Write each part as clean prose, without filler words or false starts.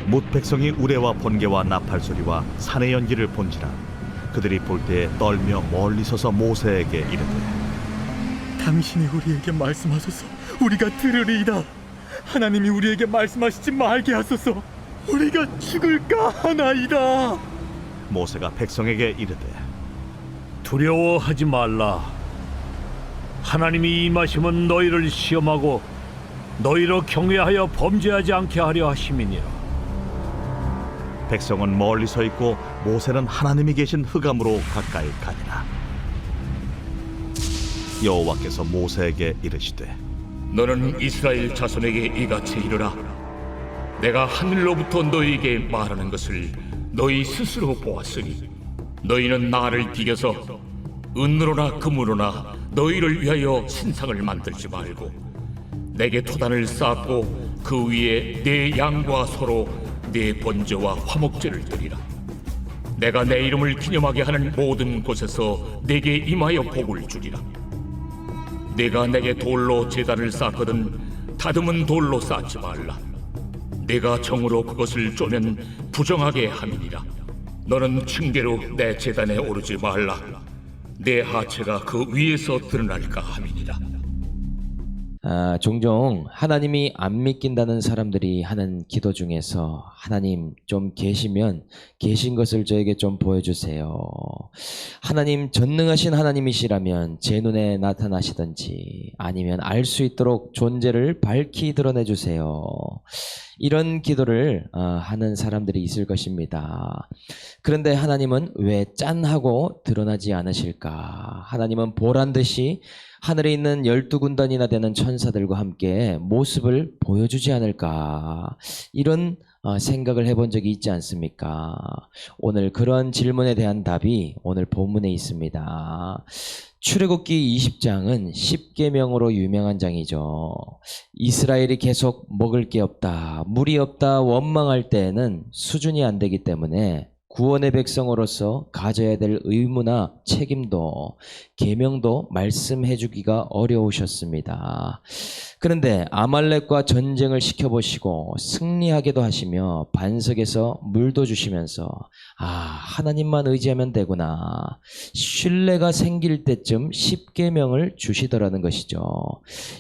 뭇 백성이 우레와 번개와 나팔 소리와 산의 연기를 본지라 그들이 볼 때에 떨며 멀리 서서 모세에게 이르되 당신이 우리에게 말씀하소서. 우리가 들으리이다. 하나님이 우리에게 말씀하시지 말게 하소서. 우리가 죽을까 하나이다. 모세가 백성에게 이르되 두려워하지 말라. 하나님이 임하시면 너희를 시험하고 너희로 경외하여 범죄하지 않게 하려 하심이니라. 백성은 멀리 서 있고 모세는 하나님이 계신 흑암으로 가까이 가니라. 여호와께서 모세에게 이르시되 너는 이스라엘 자손에게 이같이 이르라. 내가 하늘로부터 너희에게 말하는 것을 너희 스스로 보았으니 너희는 나를 비겨서 은으로나 금으로나 너희를 위하여 신상을 만들지 말고 내게 토단을 쌓고 그 위에 내 양과 소로 내 번제와 화목제를 드리라. 내가 내 이름을 기념하게 하는 모든 곳에서 내게 임하여 복을 주리라. 내가 내게 돌로 제단을 쌓거든 다듬은 돌로 쌓지 말라. 내가 정으로 그것을 쪼면 부정하게 함이니라. 너는 층계로 내 제단에 오르지 말라. 내 하체가 그 위에서 드러날까 함이니라. 종종 하나님이 안 믿긴다는 사람들이 하는 기도 중에서 하나님 좀 계시면 계신 것을 저에게 좀 보여주세요. 하나님 전능하신 하나님이시라면 제 눈에 나타나시든지 아니면 알 수 있도록 존재를 밝히 드러내주세요. 이런 기도를 하는 사람들이 있을 것입니다. 그런데 하나님은 왜 짠하고 드러나지 않으실까? 하나님은 보란듯이 하늘에 있는 12군단이나 되는 천사들과 함께 모습을 보여주지 않을까? 이런 생각을 해본 적이 있지 않습니까? 오늘 그런 질문에 대한 답이 오늘 본문에 있습니다. 출애굽기 20장은 10계명으로 유명한 장이죠. 이스라엘이 계속 먹을 게 없다, 물이 없다 원망할 때에는 수준이 안 되기 때문에 구원의 백성으로서 가져야 될 의무나 책임도 계명도 말씀해 주기가 어려우셨습니다. 그런데 아말렉과 전쟁을 시켜보시고 승리하게도 하시며 반석에서 물도 주시면서 하나님만 의지하면 되구나, 신뢰가 생길 때쯤 십계명을 주시더라는 것이죠.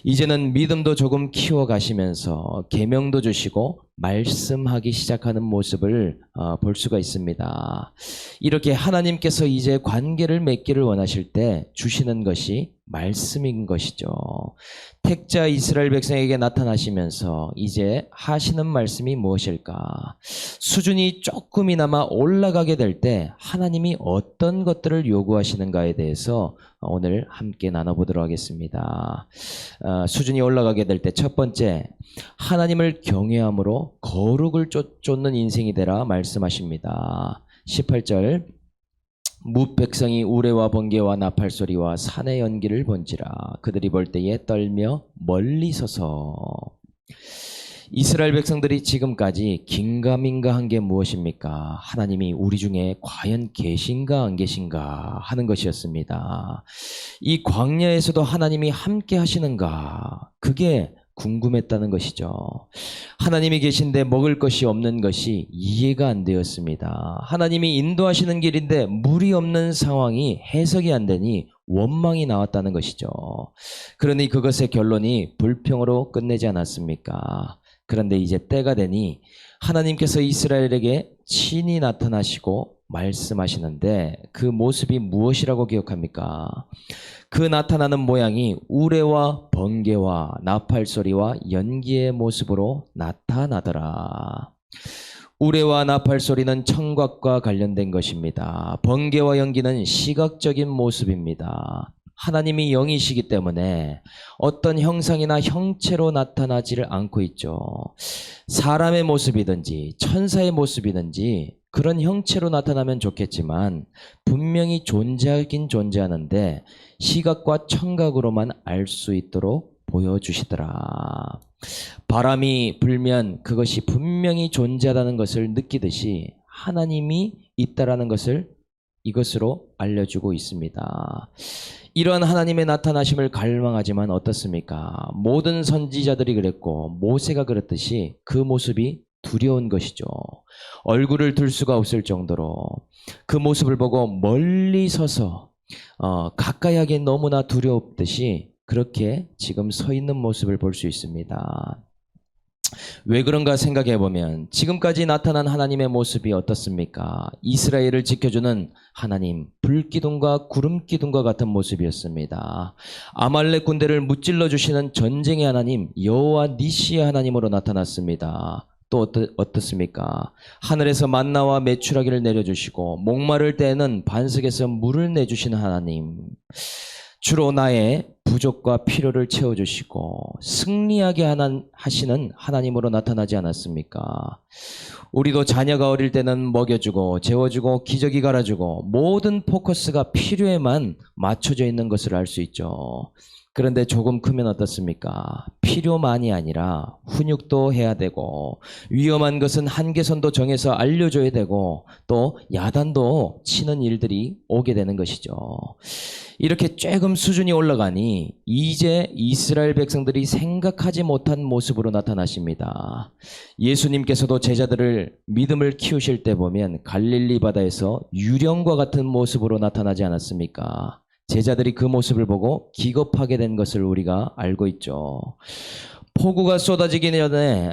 이제는 믿음도 조금 키워가시면서 계명도 주시고 말씀하기 시작하는 모습을 볼 수가 있습니다. 이렇게 하나님께서 이제 관계를 맺기를 원하실 때 주시는 것이 말씀인 것이죠. 택자 이스라엘 백성에게 나타나시면서 이제 하시는 말씀이 무엇일까? 수준이 조금이나마 올라가게 될 때 하나님이 어떤 것들을 요구하시는가에 대해서 오늘 함께 나눠보도록 하겠습니다. 수준이 올라가게 될 때 첫 번째, 하나님을 경외함으로 거룩을 쫓는 인생이 되라 말씀하십니다. 18절, 뭇 백성이 우레와 번개와 나팔 소리와 산의 연기를 본지라 그들이 볼 때에 떨며 멀리 서서. 이스라엘 백성들이 지금까지 긴가민가한 게 무엇입니까? 하나님이 우리 중에 과연 계신가 안 계신가 하는 것이었습니다. 이 광야에서도 하나님이 함께 하시는가, 그게 궁금했다는 것이죠. 하나님이 계신데 먹을 것이 없는 것이 이해가 안 되었습니다. 하나님이 인도하시는 길인데 물이 없는 상황이 해석이 안 되니 원망이 나왔다는 것이죠. 그러니 그것의 결론이 불평으로 끝내지 않았습니까? 그런데 이제 때가 되니 하나님께서 이스라엘에게 친히 나타나시고 말씀하시는데 그 모습이 무엇이라고 기억합니까? 그 나타나는 모양이 우레와 번개와 나팔 소리와 연기의 모습으로 나타나더라. 우레와 나팔 소리는 청각과 관련된 것입니다. 번개와 연기는 시각적인 모습입니다. 하나님이 영이시기 때문에 어떤 형상이나 형체로 나타나지를 않고 있죠. 사람의 모습이든지 천사의 모습이든지 그런 형체로 나타나면 좋겠지만 분명히 존재하긴 존재하는데 시각과 청각으로만 알 수 있도록 보여주시더라. 바람이 불면 그것이 분명히 존재하다는 것을 느끼듯이 하나님이 있다라는 것을 이것으로 알려주고 있습니다. 이러한 하나님의 나타나심을 갈망하지만 어떻습니까? 모든 선지자들이 그랬고 모세가 그랬듯이 그 모습이 두려운 것이죠. 얼굴을 들 수가 없을 정도로 그 모습을 보고 멀리 서서 가까이 하기 너무나 두렵듯이 그렇게 지금 서 있는 모습을 볼 수 있습니다. 왜 그런가 생각해 보면 지금까지 나타난 하나님의 모습이 어떻습니까? 이스라엘을 지켜주는 하나님, 불기둥과 구름기둥과 같은 모습이었습니다. 아말렉 군대를 무찔러 주시는 전쟁의 하나님, 여호와 니시의 하나님으로 나타났습니다. 또 어떻습니까? 하늘에서 만나와 메추라기를 내려주시고 목마를 때에는 반석에서 물을 내주시는 하나님, 주로 나의 부족과 필요를 채워주시고 승리하게 하시는 하나님으로 나타나지 않았습니까? 우리도 자녀가 어릴 때는 먹여주고 재워주고 기저귀 갈아주고 모든 포커스가 필요에만 맞춰져 있는 것을 알 수 있죠. 그런데 조금 크면 어떻습니까? 필요만이 아니라 훈육도 해야 되고 위험한 것은 한계선도 정해서 알려줘야 되고 또 야단도 치는 일들이 오게 되는 것이죠. 이렇게 조금 수준이 올라가니 이제 이스라엘 백성들이 생각하지 못한 모습으로 나타나십니다. 예수님께서도 제자들을 믿음을 키우실 때 보면 갈릴리 바다에서 유령과 같은 모습으로 나타나지 않았습니까? 제자들이 그 모습을 보고 기겁하게 된 것을 우리가 알고 있죠. 폭우가 쏟아지기 전에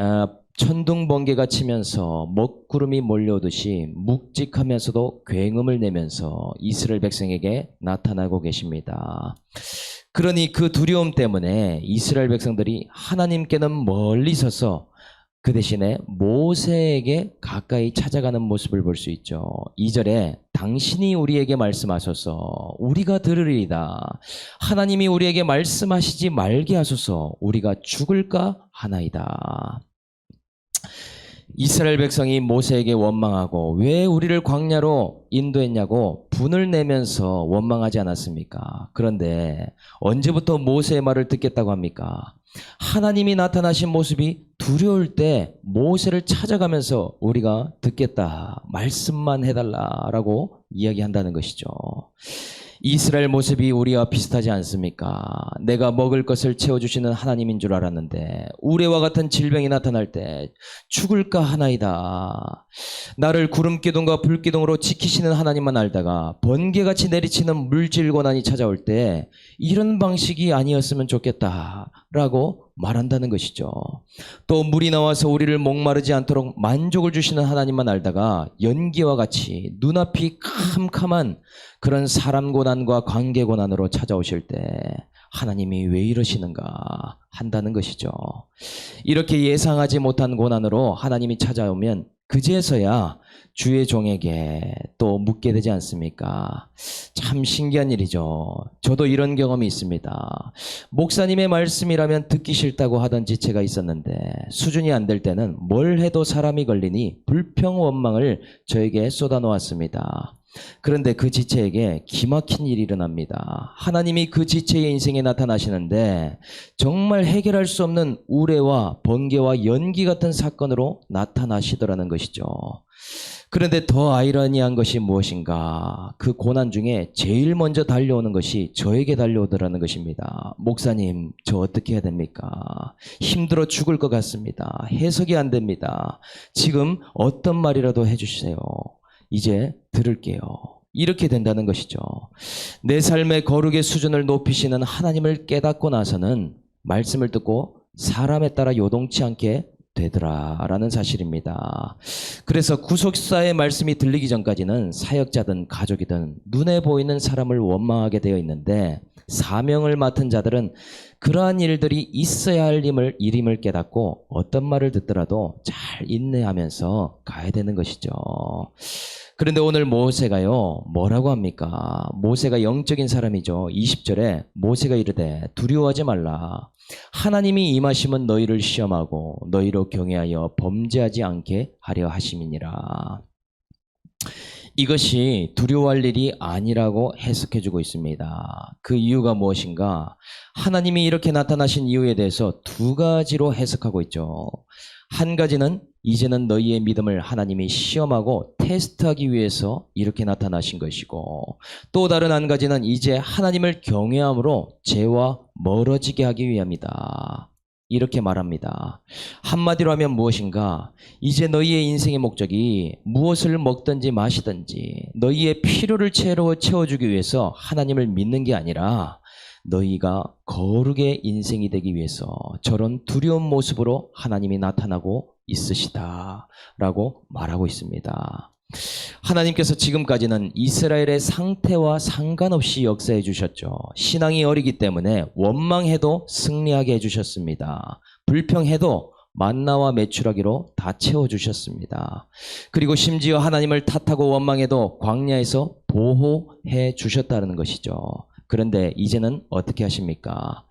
천둥 번개가 치면서 먹구름이 몰려오듯이 묵직하면서도 굉음을 내면서 이스라엘 백성에게 나타나고 계십니다. 그러니 그 두려움 때문에 이스라엘 백성들이 하나님께는 멀리 서서 그 대신에 모세에게 가까이 찾아가는 모습을 볼 수 있죠. 2절에 당신이 우리에게 말씀하소서 우리가 들으리이다. 하나님이 우리에게 말씀하시지 말게 하소서 우리가 죽을까 하나이다. 이스라엘 백성이 모세에게 원망하고 왜 우리를 광야로 인도했냐고 분을 내면서 원망하지 않았습니까? 그런데 언제부터 모세의 말을 듣겠다고 합니까? 하나님이 나타나신 모습이 두려울 때 모세를 찾아가면서 우리가 듣겠다, 말씀만 해달라라고 이야기한다는 것이죠. 이스라엘 모습이 우리와 비슷하지 않습니까? 내가 먹을 것을 채워주시는 하나님인 줄 알았는데 우레와 같은 질병이 나타날 때 죽을까 하나이다. 나를 구름기둥과 불기둥으로 지키시는 하나님만 알다가 번개같이 내리치는 물질 고난이 찾아올 때 이런 방식이 아니었으면 좋겠다라고 말한다는 것이죠. 또 물이 나와서 우리를 목마르지 않도록 만족을 주시는 하나님만 알다가 연기와 같이 눈앞이 캄캄한 그런 사람 고난과 관계 고난으로 찾아오실 때 하나님이 왜 이러시는가 한다는 것이죠. 이렇게 예상하지 못한 고난으로 하나님이 찾아오면 그제서야 주의 종에게 또 묻게 되지 않습니까? 참 신기한 일이죠. 저도 이런 경험이 있습니다. 목사님의 말씀이라면 듣기 싫다고 하던 지체가 있었는데 수준이 안 될 때는 뭘 해도 사람이 걸리니 불평 원망을 저에게 쏟아놓았습니다. 그런데 그 지체에게 기막힌 일이 일어납니다. 하나님이 그 지체의 인생에 나타나시는데 정말 해결할 수 없는 우레와 번개와 연기 같은 사건으로 나타나시더라는 것이죠. 그런데 더 아이러니한 것이 무엇인가? 그 고난 중에 제일 먼저 달려오는 것이 저에게 달려오더라는 것입니다. 목사님, 저 어떻게 해야 됩니까? 힘들어 죽을 것 같습니다. 해석이 안 됩니다. 지금 어떤 말이라도 해주세요. 이제 들을게요. 이렇게 된다는 것이죠. 내 삶의 거룩의 수준을 높이시는 하나님을 깨닫고 나서는 말씀을 듣고 사람에 따라 요동치 않게 되더라라는 사실입니다. 그래서 구속사의 말씀이 들리기 전까지는 사역자든 가족이든 눈에 보이는 사람을 원망하게 되어 있는데 사명을 맡은 자들은 그러한 일들이 있어야 할 일임을 깨닫고 어떤 말을 듣더라도 잘 인내하면서 가야 되는 것이죠. 그런데 오늘 모세가요, 뭐라고 합니까? 모세가 영적인 사람이죠. 20절에 모세가 이르되 두려워하지 말라. 하나님이 임하시면 너희를 시험하고 너희로 경외하여 범죄하지 않게 하려 하심이니라. 이것이 두려워할 일이 아니라고 해석해주고 있습니다. 그 이유가 무엇인가? 하나님이 이렇게 나타나신 이유에 대해서 두 가지로 해석하고 있죠. 한 가지는 이제는 너희의 믿음을 하나님이 시험하고 테스트하기 위해서 이렇게 나타나신 것이고, 또 다른 한 가지는 이제 하나님을 경외함으로 죄와 멀어지게 하기 위함이다. 이렇게 말합니다. 한마디로 하면 무엇인가? 이제 너희의 인생의 목적이 무엇을 먹든지 마시든지 너희의 필요를 채워주기 위해서 하나님을 믿는 게 아니라 너희가 거룩의 인생이 되기 위해서 저런 두려운 모습으로 하나님이 나타나고 있으시다 라고 말하고 있습니다. 하나님께서 지금까지는 이스라엘의 상태와 상관없이 역사해 주셨죠. 신앙이 어리기 때문에 원망해도 승리하게 해주셨습니다. 불평해도 만나와 메추라기로 다 채워주셨습니다. 그리고 심지어 하나님을 탓하고 원망해도 광야에서 보호해 주셨다는 것이죠. 그런데 이제는 어떻게 하십니까?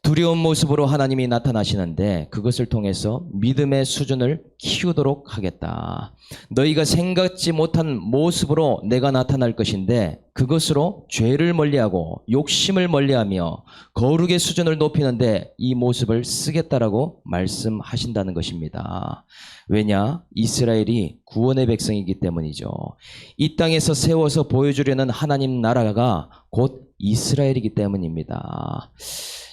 두려운 모습으로 하나님이 나타나시는데 그것을 통해서 믿음의 수준을 키우도록 하겠다. 너희가 생각지 못한 모습으로 내가 나타날 것인데 그것으로 죄를 멀리하고 욕심을 멀리하며 거룩의 수준을 높이는데 이 모습을 쓰겠다라고 말씀하신다는 것입니다. 왜냐? 이스라엘이 구원의 백성이기 때문이죠. 이 땅에서 세워서 보여주려는 하나님 나라가 곧 이스라엘이기 때문입니다.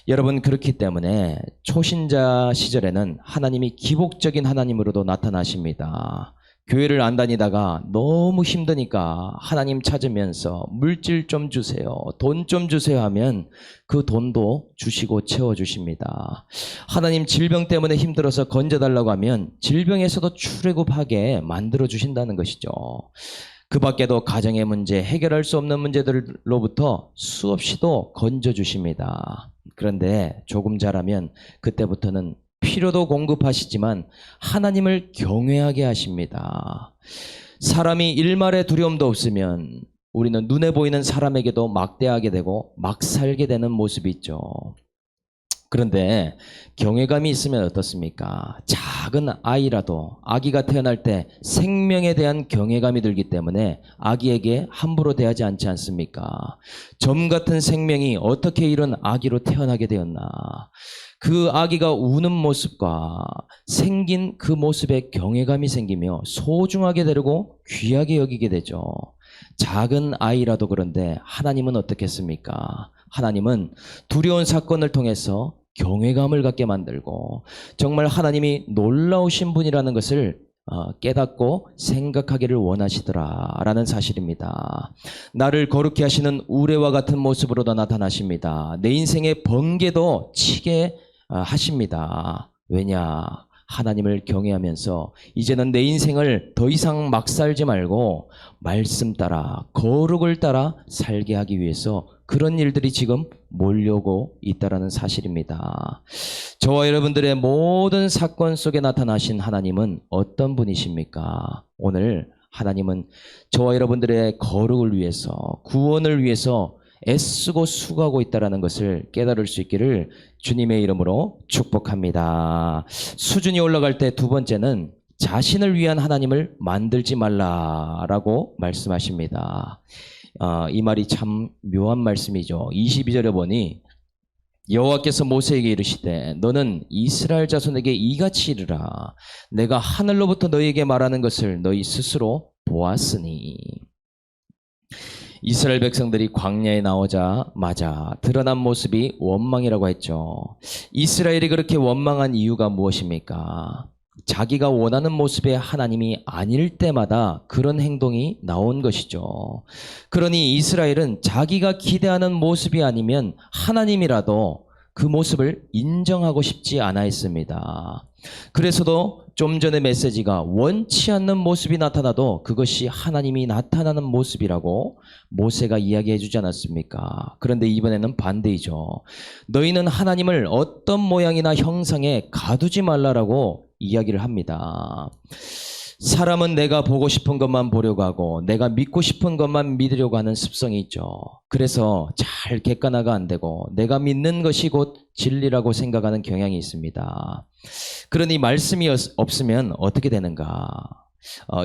여러분, 그렇기 때문에 초신자 시절에는 하나님이 기복적인 하나님으로도 나타나십니다. 교회를 안 다니다가 너무 힘드니까 하나님 찾으면서 물질 좀 주세요, 돈 좀 주세요 하면 그 돈도 주시고 채워주십니다. 하나님 질병 때문에 힘들어서 건져달라고 하면 질병에서도 출애굽하게 만들어주신다는 것이죠. 그 밖에도 가정의 문제, 해결할 수 없는 문제들로부터 수없이도 건져주십니다. 그런데 조금 자라면 그때부터는 필요도 공급하시지만 하나님을 경외하게 하십니다. 사람이 일말의 두려움도 없으면 우리는 눈에 보이는 사람에게도 막대하게 되고 막 살게 되는 모습이 있죠. 그런데 경외감이 있으면 어떻습니까? 작은 아이라도 아기가 태어날 때 생명에 대한 경외감이 들기 때문에 아기에게 함부로 대하지 않지 않습니까? 점 같은 생명이 어떻게 이런 아기로 태어나게 되었나? 그 아기가 우는 모습과 생긴 그 모습에 경외감이 생기며 소중하게 되고 귀하게 여기게 되죠. 작은 아이라도 그런데 하나님은 어떻겠습니까? 하나님은 두려운 사건을 통해서 경외감을 갖게 만들고 정말 하나님이 놀라우신 분이라는 것을 깨닫고 생각하기를 원하시더라라는 사실입니다. 나를 거룩히 하시는 우레와 같은 모습으로도 나타나십니다. 내 인생의 번개도 치게 하십니다. 왜냐? 하나님을 경외하면서 이제는 내 인생을 더 이상 막 살지 말고 말씀 따라 거룩을 따라 살게 하기 위해서 그런 일들이 지금 몰려오고 있다는 사실입니다. 저와 여러분들의 모든 사건 속에 나타나신 하나님은 어떤 분이십니까? 오늘 하나님은 저와 여러분들의 거룩을 위해서, 구원을 위해서 애쓰고 수고하고 있다는 것을 깨달을 수 있기를 주님의 이름으로 축복합니다. 수준이 올라갈 때 두 번째는 자신을 위한 하나님을 만들지 말라라고 말씀하십니다. 이 말이 참 묘한 말씀이죠. 22절에 보니 여호와께서 모세에게 이르시되 너는 이스라엘 자손에게 이같이 이르라. 내가 하늘로부터 너희에게 말하는 것을 너희 스스로 보았으니. 이스라엘 백성들이 광야에 나오자마자 드러난 모습이 원망이라고 했죠. 이스라엘이 그렇게 원망한 이유가 무엇입니까? 자기가 원하는 모습의 하나님이 아닐 때마다 그런 행동이 나온 것이죠. 그러니 이스라엘은 자기가 기대하는 모습이 아니면 하나님이라도 그 모습을 인정하고 싶지 않아 했습니다. 그래서도 좀 전에 메시지가 원치 않는 모습이 나타나도 그것이 하나님이 나타나는 모습이라고 모세가 이야기해 주지 않았습니까? 그런데 이번에는 반대이죠. 너희는 하나님을 어떤 모양이나 형상에 가두지 말라라고 이야기를 합니다. 사람은 내가 보고 싶은 것만 보려고 하고 내가 믿고 싶은 것만 믿으려고 하는 습성이 있죠. 그래서 잘 객관화가 안 되고 내가 믿는 것이 곧 진리라고 생각하는 경향이 있습니다. 그러니 말씀이 없으면 어떻게 되는가?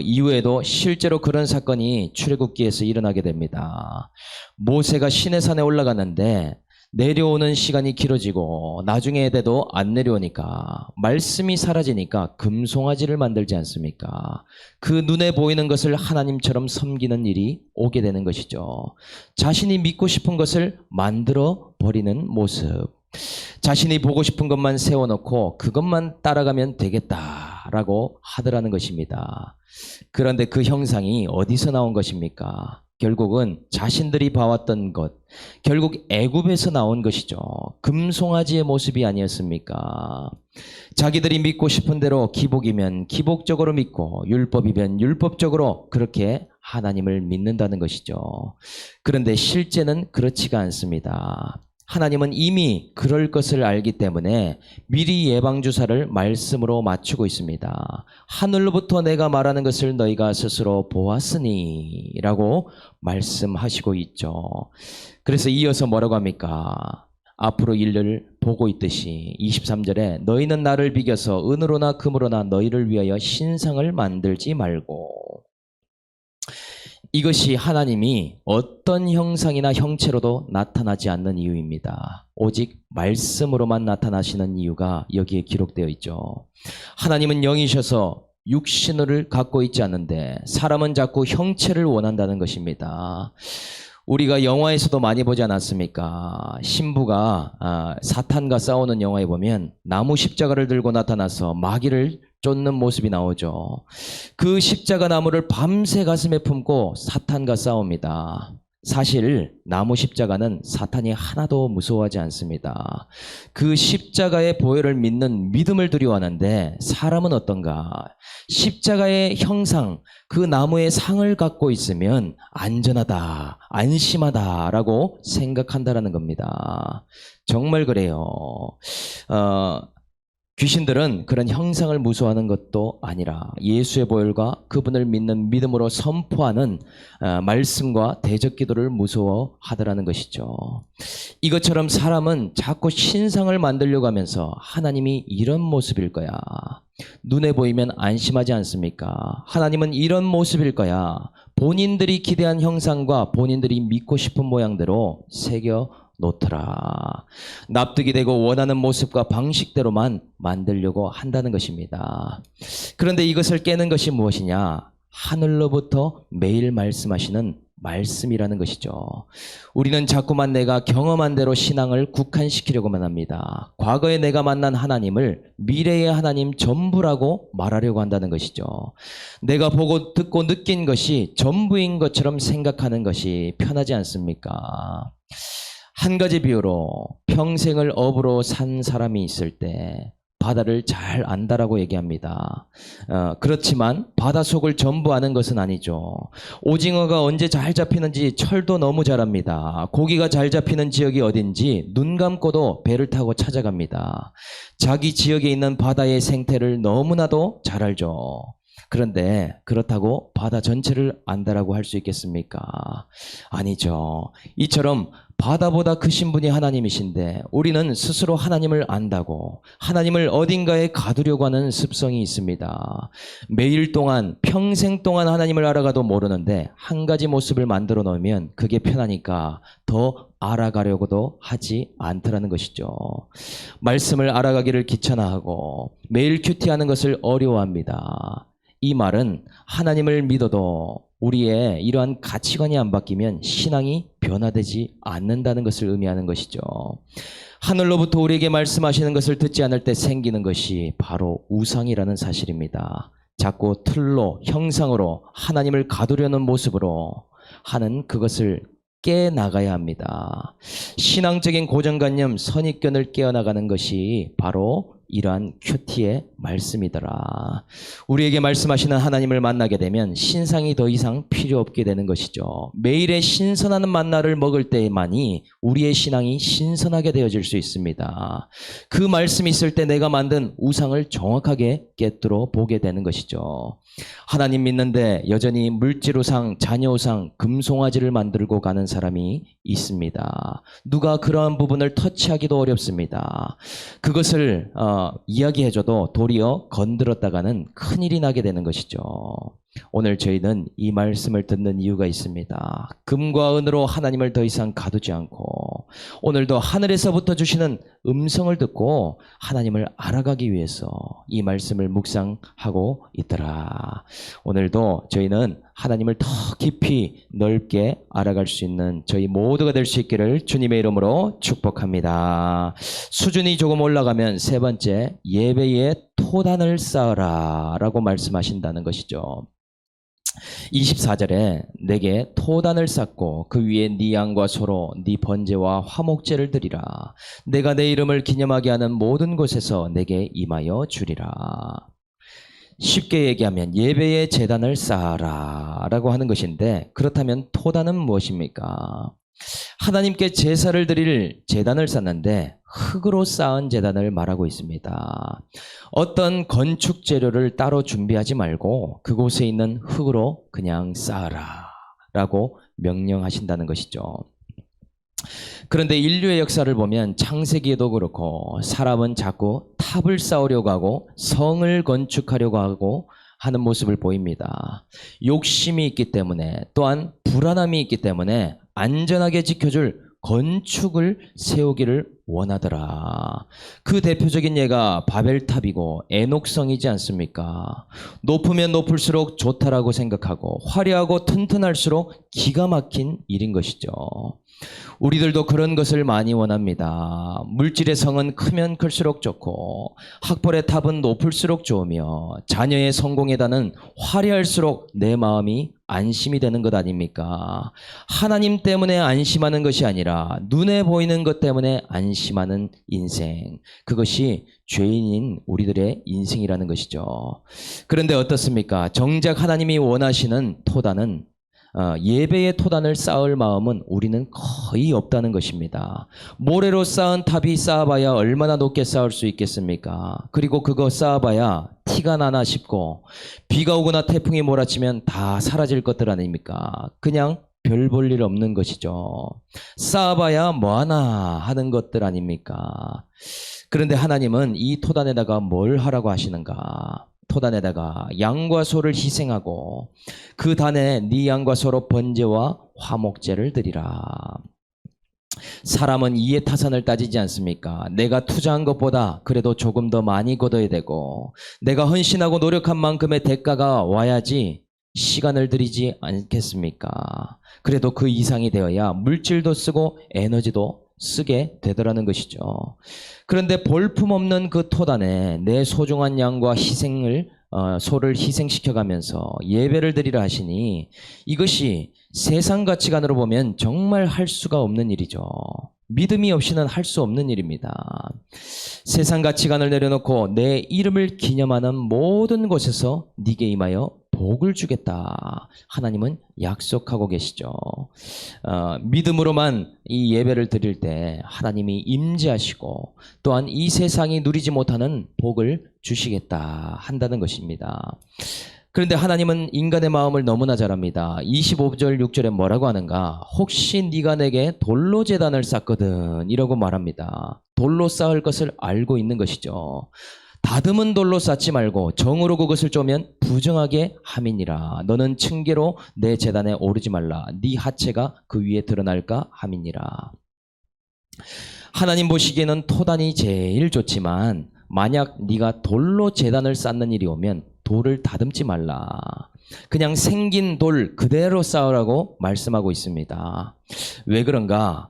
이후에도 실제로 그런 사건이 출애굽기에서 일어나게 됩니다. 모세가 시내산에 올라갔는데 내려오는 시간이 길어지고 나중에 돼도 안 내려오니까 말씀이 사라지니까 금송아지를 만들지 않습니까? 그 눈에 보이는 것을 하나님처럼 섬기는 일이 오게 되는 것이죠. 자신이 믿고 싶은 것을 만들어 버리는 모습. 자신이 보고 싶은 것만 세워놓고 그것만 따라가면 되겠다라고 하더라는 것입니다. 그런데 그 형상이 어디서 나온 것입니까? 결국은 자신들이 봐왔던 것, 결국 애굽에서 나온 것이죠. 금송아지의 모습이 아니었습니까? 자기들이 믿고 싶은 대로 기복이면 기복적으로 믿고 율법이면 율법적으로 그렇게 하나님을 믿는다는 것이죠. 그런데 실제는 그렇지가 않습니다. 하나님은 이미 그럴 것을 알기 때문에 미리 예방주사를 말씀으로 맞추고 있습니다. 하늘로부터 내가 말하는 것을 너희가 스스로 보았으니 라고 말씀하시고 있죠. 그래서 이어서 뭐라고 합니까? 앞으로 일을 보고 있듯이 23절에 너희는 나를 비겨서 은으로나 금으로나 너희를 위하여 신상을 만들지 말고, 이것이 하나님이 어떤 형상이나 형체로도 나타나지 않는 이유입니다. 오직 말씀으로만 나타나시는 이유가 여기에 기록되어 있죠. 하나님은 영이셔서 육신을 갖고 있지 않는데 사람은 자꾸 형체를 원한다는 것입니다. 우리가 영화에서도 많이 보지 않았습니까? 신부가 사탄과 싸우는 영화에 보면 나무 십자가를 들고 나타나서 마귀를 쫓는 모습이 나오죠. 그 십자가 나무를 밤새 가슴에 품고 사탄과 싸웁니다. 사실 나무 십자가는 사탄이 하나도 무서워하지 않습니다. 그 십자가의 보혈을 믿는 믿음을 두려워하는데 사람은 어떤가? 십자가의 형상, 그 나무의 상을 갖고 있으면 안전하다, 안심하다라고 생각한다라는 겁니다. 정말 그래요. 귀신들은 그런 형상을 무서워하는 것도 아니라 예수의 보혈과 그분을 믿는 믿음으로 선포하는 말씀과 대적 기도를 무서워하더라는 것이죠. 이것처럼 사람은 자꾸 신상을 만들려고 하면서 하나님이 이런 모습일 거야, 눈에 보이면 안심하지 않습니까? 하나님은 이런 모습일 거야, 본인들이 기대한 형상과 본인들이 믿고 싶은 모양대로 새겨 놓더라. 납득이 되고 원하는 모습과 방식대로만 만들려고 한다는 것입니다. 그런데 이것을 깨는 것이 무엇이냐? 하늘로부터 매일 말씀하시는 말씀이라는 것이죠. 우리는 자꾸만 내가 경험한 대로 신앙을 국한시키려고만 합니다. 과거에 내가 만난 하나님을 미래의 하나님 전부라고 말하려고 한다는 것이죠. 내가 보고 듣고 느낀 것이 전부인 것처럼 생각하는 것이 편하지 않습니까? 한 가지 비유로 평생을 업으로 산 사람이 있을 때 바다를 잘 안다라고 얘기합니다. 그렇지만 바다 속을 전부 아는 것은 아니죠. 오징어가 언제 잘 잡히는지 철도 너무 잘 압니다. 고기가 잘 잡히는 지역이 어딘지 눈 감고도 배를 타고 찾아갑니다. 자기 지역에 있는 바다의 생태를 너무나도 잘 알죠. 그런데 그렇다고 바다 전체를 안다라고 할 수 있겠습니까? 아니죠. 이처럼 바다보다 크신 분이 하나님이신데 우리는 스스로 하나님을 안다고 하나님을 어딘가에 가두려고 하는 습성이 있습니다. 매일 동안 평생 동안 하나님을 알아가도 모르는데 한 가지 모습을 만들어 놓으면 그게 편하니까 더 알아가려고도 하지 않더라는 것이죠. 말씀을 알아가기를 귀찮아하고 매일 큐티하는 것을 어려워합니다. 이 말은 하나님을 믿어도 우리의 이러한 가치관이 안 바뀌면 신앙이 변화되지 않는다는 것을 의미하는 것이죠. 하늘로부터 우리에게 말씀하시는 것을 듣지 않을 때 생기는 것이 바로 우상이라는 사실입니다. 자꾸 틀로, 형상으로 하나님을 가두려는 모습으로 하는 그것을 깨나가야 합니다. 신앙적인 고정관념, 선입견을 깨어나가는 것이 바로 이러한 큐티의 말씀이더라. 우리에게 말씀하시는 하나님을 만나게 되면 신상이 더 이상 필요 없게 되는 것이죠. 매일의 신선한 만나를 먹을 때만이 우리의 신앙이 신선하게 되어질 수 있습니다. 그 말씀이 있을 때 내가 만든 우상을 정확하게 깨뜨려 보게 되는 것이죠. 하나님 믿는데 여전히 물질우상, 자녀우상, 금송아지를 만들고 가는 사람이 있습니다. 누가 그러한 부분을 터치하기도 어렵습니다. 그것을 이야기해줘도 도리어 건드렸다가는 큰일이 나게 되는 것이죠. 오늘 저희는 이 말씀을 듣는 이유가 있습니다. 금과 은으로 하나님을 더 이상 가두지 않고 오늘도 하늘에서부터 주시는 음성을 듣고 하나님을 알아가기 위해서 이 말씀을 묵상하고 있더라. 오늘도 저희는 하나님을 더 깊이 넓게 알아갈 수 있는 저희 모두가 될 수 있기를 주님의 이름으로 축복합니다. 수준이 조금 올라가면 세 번째, 예배에 토단을 쌓으라 라고 말씀하신다는 것이죠. 24절에 내게 토단을 쌓고 그 위에 네 양과 소로 네 번제와 화목제를 드리라. 내가 내 이름을 기념하게 하는 모든 곳에서 내게 임하여 주리라. 쉽게 얘기하면 예배의 제단을 쌓아라 라고 하는 것인데, 그렇다면 토단은 무엇입니까? 하나님께 제사를 드릴 제단을 쌓는데 흙으로 쌓은 제단을 말하고 있습니다. 어떤 건축 재료를 따로 준비하지 말고 그곳에 있는 흙으로 그냥 쌓아라 라고 명령하신다는 것이죠. 그런데 인류의 역사를 보면 창세기에도 그렇고 사람은 자꾸 탑을 쌓으려고 하고 성을 건축하려고 하고 하는 모습을 보입니다. 욕심이 있기 때문에, 또한 불안함이 있기 때문에 안전하게 지켜줄 건축을 세우기를 원하더라. 그 대표적인 예가 바벨탑이고 에녹성이지 않습니까? 높으면 높을수록 좋다라고 생각하고 화려하고 튼튼할수록 기가 막힌 일인 것이죠. 우리들도 그런 것을 많이 원합니다. 물질의 성은 크면 클수록 좋고 학벌의 탑은 높을수록 좋으며 자녀의 성공의 단은 화려할수록 내 마음이 안심이 되는 것 아닙니까? 하나님 때문에 안심하는 것이 아니라 눈에 보이는 것 때문에 안심하는 인생, 그것이 죄인인 우리들의 인생이라는 것이죠. 그런데 어떻습니까? 정작 하나님이 원하시는 토단은 예배의 토단을 쌓을 마음은 우리는 거의 없다는 것입니다. 모래로 쌓은 탑이 쌓아봐야 얼마나 높게 쌓을 수 있겠습니까? 그리고 그거 쌓아봐야 티가 나나 싶고 비가 오거나 태풍이 몰아치면 다 사라질 것들 아닙니까? 그냥 별 볼 일 없는 것이죠. 쌓아봐야 뭐하나 하는 것들 아닙니까? 그런데 하나님은 이 토단에다가 뭘 하라고 하시는가? 토단에다가 양과 소를 희생하고 그 단에 네 양과 소로 번제와 화목제를 드리라. 사람은 이해 타산을 따지지 않습니까? 내가 투자한 것보다 그래도 조금 더 많이 거둬야 되고 내가 헌신하고 노력한 만큼의 대가가 와야지 시간을 들이지 않겠습니까? 그래도 그 이상이 되어야 물질도 쓰고 에너지도 쓰게 되더라는 것이죠. 그런데 볼품없는 그 토단에 내 소중한 양과 소를 희생시켜가면서 예배를 드리라 하시니 이것이 세상 가치관으로 보면 정말 할 수가 없는 일이죠. 믿음이 없이는 할 수 없는 일입니다. 세상 가치관을 내려놓고 내 이름을 기념하는 모든 곳에서 네게 임하여 복을 주겠다. 하나님은 약속하고 계시죠. 믿음으로만 이 예배를 드릴 때 하나님이 임재하시고 또한 이 세상이 누리지 못하는 복을 주시겠다 한다는 것입니다. 그런데 하나님은 인간의 마음을 너무나 잘 압니다. 25절 6절에 뭐라고 하는가? 혹시 네가 내게 돌로 제단을 쌓거든 이라고 말합니다. 돌로 쌓을 것을 알고 있는 것이죠. 다듬은 돌로 쌓지 말고 정으로 그것을 쪼면 부정하게 함이니라. 너는 층계로 내 제단에 오르지 말라. 네 하체가 그 위에 드러날까 함이니라. 하나님 보시기에는 토단이 제일 좋지만 만약 네가 돌로 제단을 쌓는 일이 오면 돌을 다듬지 말라. 그냥 생긴 돌 그대로 쌓으라고 말씀하고 있습니다. 왜 그런가?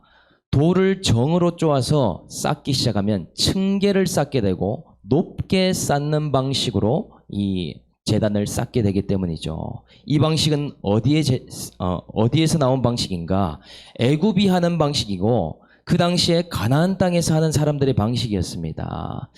돌을 정으로 쪼아서 쌓기 시작하면 층계를 쌓게 되고 높게 쌓는 방식으로 이 제단을 쌓게 되기 때문이죠. 이 방식은 어디에서 나온 방식인가? 애굽이 하는 방식이고 그 당시에 가나안 땅에서 하는 사람들의 방식이었습니다.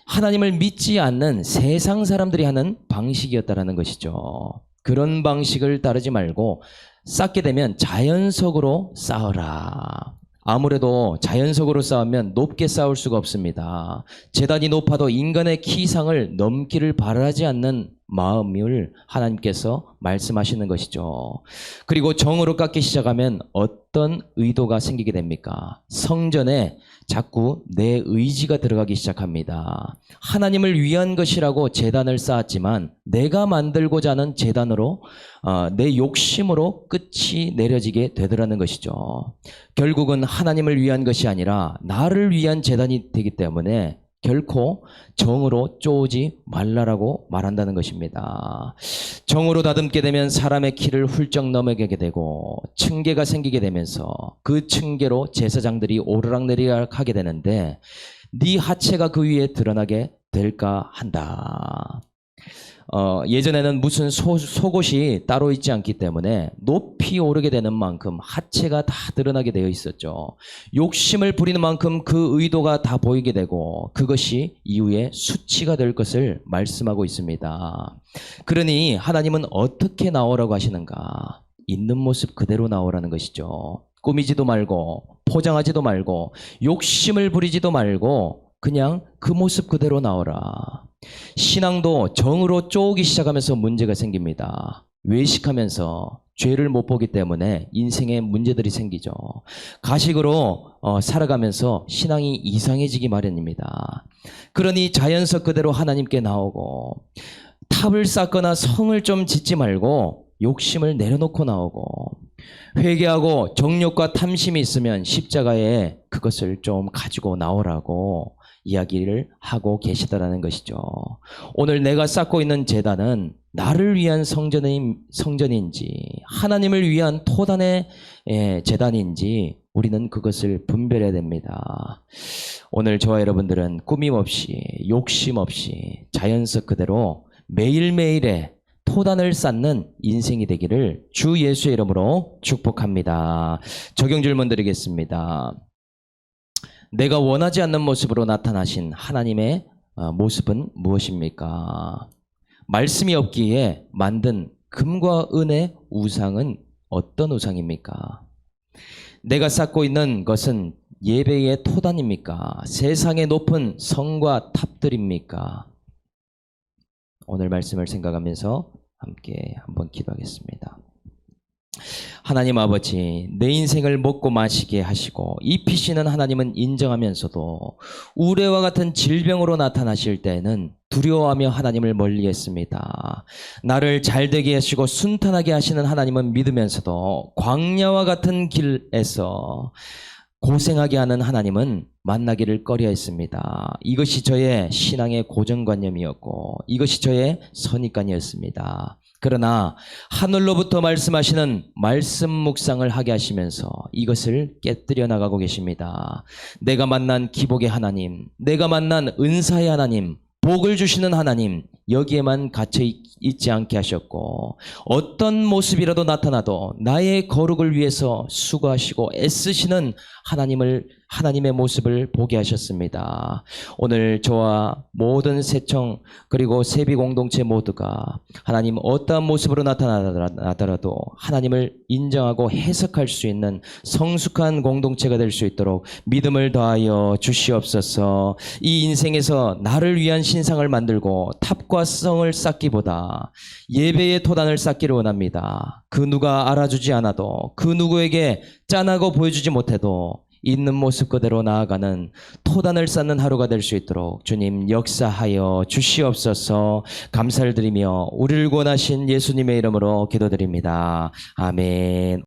하나님을 믿지 않는 세상 사람들이 하는 방식이었다라는 것이죠. 그런 방식을 따르지 말고 쌓게 되면 자연석으로 쌓으라. 아무래도 자연석으로 쌓으면 높게 쌓을 수가 없습니다. 제단이 높아도 인간의 키 이상을 넘기를 바라지 않는 마음을 하나님께서 말씀하시는 것이죠. 그리고 정으로 깎기 시작하면 어떤 의도가 생기게 됩니까? 성전에 자꾸 내 의지가 들어가기 시작합니다. 하나님을 위한 것이라고 제단을 쌓았지만 내가 만들고자 하는 제단으로 내 욕심으로 끝이 내려지게 되더라는 것이죠. 결국은 하나님을 위한 것이 아니라 나를 위한 제단이 되기 때문에 결코 정으로 쪼지 말라라고 말한다는 것입니다. 정으로 다듬게 되면 사람의 키를 훌쩍 넘어가게 되고 층계가 생기게 되면서 그 층계로 제사장들이 오르락내리락 하게 되는데 네 하체가 그 위에 드러나게 될까 한다. 예전에는 무슨 속옷이 따로 있지 않기 때문에 높이 오르게 되는 만큼 하체가 다 드러나게 되어 있었죠. 욕심을 부리는 만큼 그 의도가 다 보이게 되고 그것이 이후에 수치가 될 것을 말씀하고 있습니다. 그러니 하나님은 어떻게 나오라고 하시는가? 있는 모습 그대로 나오라는 것이죠. 꾸미지도 말고 포장하지도 말고 욕심을 부리지도 말고 그냥 그 모습 그대로 나오라. 신앙도 정으로 쪼기 시작하면서 문제가 생깁니다. 외식하면서 죄를 못 보기 때문에 인생에 문제들이 생기죠. 가식으로 살아가면서 신앙이 이상해지기 마련입니다. 그러니 자연석 그대로 하나님께 나오고 탑을 쌓거나 성을 좀 짓지 말고 욕심을 내려놓고 나오고 회개하고 정욕과 탐심이 있으면 십자가에 그것을 좀 가지고 나오라고 이야기를 하고 계시다라는 것이죠. 오늘 내가 쌓고 있는 제단은 나를 위한 성전인지 하나님을 위한 토단의 제단인지 우리는 그것을 분별해야 됩니다. 오늘 저와 여러분들은 꾸밈 없이 욕심 없이 자연석 그대로 매일매일의 토단을 쌓는 인생이 되기를 주 예수의 이름으로 축복합니다. 적용 질문 드리겠습니다. 내가 원하지 않는 모습으로 나타나신 하나님의 모습은 무엇입니까? 말씀이 없기에 만든 금과 은의 우상은 어떤 우상입니까? 내가 쌓고 있는 것은 예배의 토단입니까? 세상의 높은 성과 탑들입니까? 오늘 말씀을 생각하면서 함께 한번 기도하겠습니다. 하나님 아버지, 내 인생을 먹고 마시게 하시고 입히시는 하나님은 인정하면서도 우레와 같은 질병으로 나타나실 때에는 두려워하며 하나님을 멀리했습니다. 나를 잘되게 하시고 순탄하게 하시는 하나님은 믿으면서도 광야와 같은 길에서 고생하게 하는 하나님은 만나기를 꺼려했습니다. 이것이 저의 신앙의 고정관념이었고 이것이 저의 선입관이었습니다. 그러나 하늘로부터 말씀하시는 말씀 묵상을 하게 하시면서 이것을 깨뜨려 나가고 계십니다. 내가 만난 기복의 하나님, 내가 만난 은사의 하나님, 복을 주시는 하나님, 여기에만 갇혀 있지 않게 하셨고 어떤 모습이라도 나타나도 나의 거룩을 위해서 수고하시고 애쓰시는 하나님의 모습을 보게 하셨습니다. 오늘 저와 모든 새청 그리고 세비 공동체 모두가 하나님 어떠한 모습으로 나타나더라도 하나님을 인정하고 해석할 수 있는 성숙한 공동체가 될 수 있도록 믿음을 더하여 주시옵소서. 이 인생에서 나를 위한 신상을 만들고 탑과 성을 쌓기보다 예배의 토단을 쌓기를 원합니다. 그 누가 알아주지 않아도 그 누구에게 짠하고 보여주지 못해도 있는 모습 그대로 나아가는 토단을 쌓는 하루가 될 수 있도록 주님 역사하여 주시옵소서. 감사를 드리며 우리를 구원하신 예수님의 이름으로 기도드립니다. 아멘.